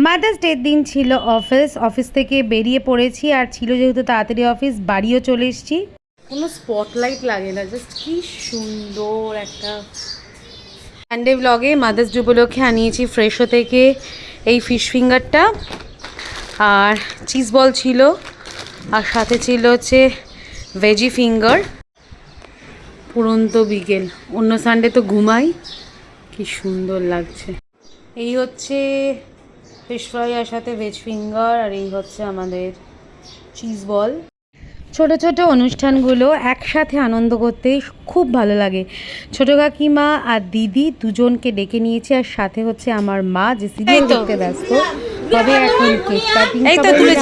Mother's ডের দিন ছিল অফিস থেকে বেরিয়ে পড়েছি, আর ছিল যেহেতু তাড়াতাড়ি অফিস, বাড়িও চলে এসেছি। কোনো স্পটলাইট লাগে না, জাস্ট কি সুন্দর একটা সানডে ব্লগে মাদার্স ডে উপলক্ষে আনিয়েছি ফ্রেশো থেকে এই ফিশ ফিঙ্গারটা, আর চিজ বল ছিল, আর সাথে ছিল হচ্ছে ভেজি ফিঙ্গার। পুরন্ত বিকেল, অন্য সানডে তো ঘুমাই, কি সুন্দর লাগছে। এই হচ্ছে ফিশ ফ্রাই আর সাথে ভেজ ফিঙ্গার, আর এই হচ্ছে আমাদের চিজ বল। ছোট ছোট অনুষ্ঠানগুলো একসাথে আনন্দ করতে খুব ভালো লাগে। ছোটো কাকিমা আর দিদি দুজনকে ডেকে নিয়েছি, আর সাথে হচ্ছে আমার মা যে সিরিয়াল দেখতে ব্যস্ত। তবে এখন কেক কাটিং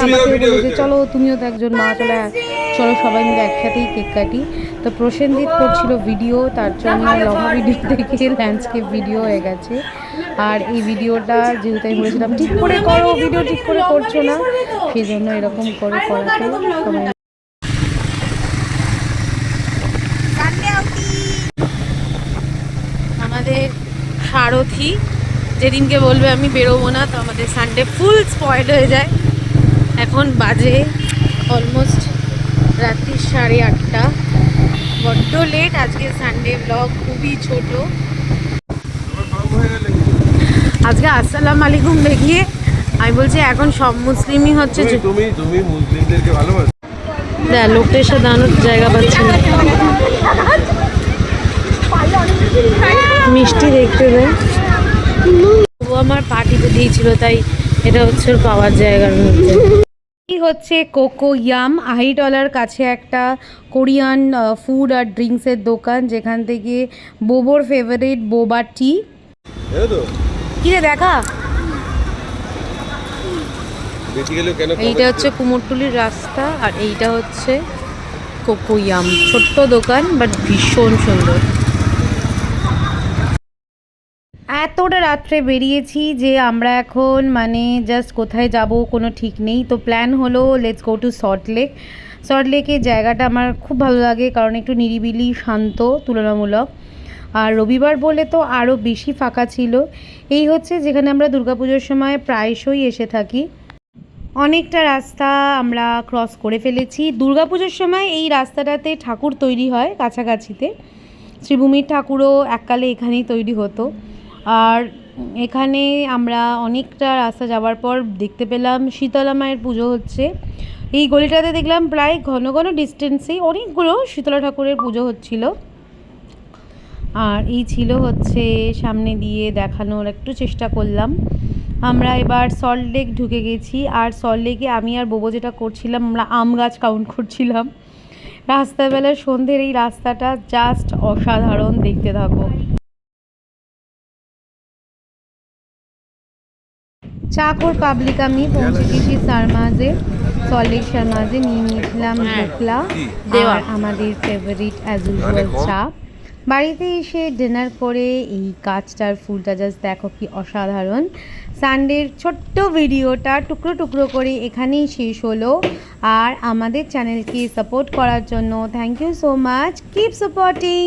আমাকে বলেছে চলো তুমিও তো একজন মা, চলো সবাই মিলে একসাথেই কেক কাটি। তো প্রসেনজিৎ করছিল ভিডিও, তার জন্য লম্বা ভিডিও থেকে ল্যান্ডস্কেপ ভিডিও হয়ে গেছে। আর এই ভিডিওটা যেহেতু আমি বলেছিলাম ঠিক করে করো, ভিডিও ঠিক করে করছো না, সেই জন্য এরকম করে করাতে সবাই। আমাদের সারথি যেদিনকে বলবে আমি বেরোবো না, তো আমাদের সানডে ফুল স্পয়েল হয়ে যায়। এখন বাজে অলমোস্ট রাত্রি 8:30, বড্ড লেট। আজকে সানডে ব্লগ খুবই ছোট। আজকে আসসালামু আলাইকুম দেখিয়ে আমি বলছি এখন সব মুসলিমই হচ্ছে। তুমি মুসলিমদেরকে ভালোবাসো? দেখ লোকটার সাথে দাঁড়ানোর জায়গা পাচ্ছে না, মিষ্টি দেখতে দেয়। ও আমার পার্টিতে দিয়েছিল, তাই এটা হচ্ছে ওর পাওয়ার জায়গার মধ্যে। এই হচ্ছে কোকো ইয়াম, আহিটলার কাছে একটা কোরিয়ান ফুড আর ড্রিঙ্কসের দোকান, যেখান থেকে বোবোর ফেভারিট বোবা টি। কিরে দেখা, এইটা হচ্ছে কুমোরটুলির রাস্তা, আর এইটা হচ্ছে কোকো ইয়াম। ছোট্ট দোকান বাট ভীষণ সুন্দর। এতটা রাত্রে বেরিয়েছি যে আমরা এখন মানে জাস্ট কোথায় যাব কোনো ঠিক নেই। তো প্ল্যান হলো লেটস গো টু সল্টলেক। সল্টলেকের জায়গাটা আমার খুব ভালো লাগে, কারণ একটু নিরিবিলি শান্ত তুলনামূলক, আর রবিবার বলে তো আরও বেশি ফাঁকা ছিল। এই হচ্ছে যেখানে আমরা দুর্গাপুজোর সময় প্রায়শই এসে থাকি। অনেকটা রাস্তা আমরা ক্রস করে ফেলেছি। দুর্গাপুজোর সময় এই রাস্তাটাতে ঠাকুর তৈরি হয় কাছাকাছিতে, শ্রীভূমির ঠাকুরও এককালে এখানেই তৈরি হতো। আর এখানে আমরা অনেকটা রাস্তা যাওয়ার পর দেখতে পেলাম শীতলা মায়ের পুজো হচ্ছে। এই গলিটাতে দেখলাম প্রায় ঘন ঘন ডিস্টেন্সেই অনেকগুলো শীতলা ঠাকুরের পুজো হচ্ছিল। আর এই ছিল হচ্ছে সামনে দিয়ে দেখানোর একটু চেষ্টা করলাম। আমরা এবার সল্টলেক ঢুকে গেছি, আর সল্টলেকে আমি আর বোবো যেটা করছিলাম, আমরা আম গাছ কাউন্ট করছিলাম। রাস্তাবেলার সন্ধ্যের এই রাস্তাটা জাস্ট অসাধারণ, দেখতে থাকো। চাকর পাবলিক আমি পৌঁছে গেছি সারমাজে, সল্টলেক সারমাজে। নিয়ে নিয়েছিলাম ঢোকলা আর আমাদের ফেভারিট অ্যাজ ইউজুয়াল চা। বাড়িতে এসে ডিনার করে এই গাছটার ফুলটা জাস্ট দেখো কি অসাধারণ। সানডের ছোট্ট ভিডিওটা টুকরো টুকরো করে এখানেই শেষ হলো। আর আমাদের চ্যানেলকে সাপোর্ট করার জন্য thank you so much, keep supporting.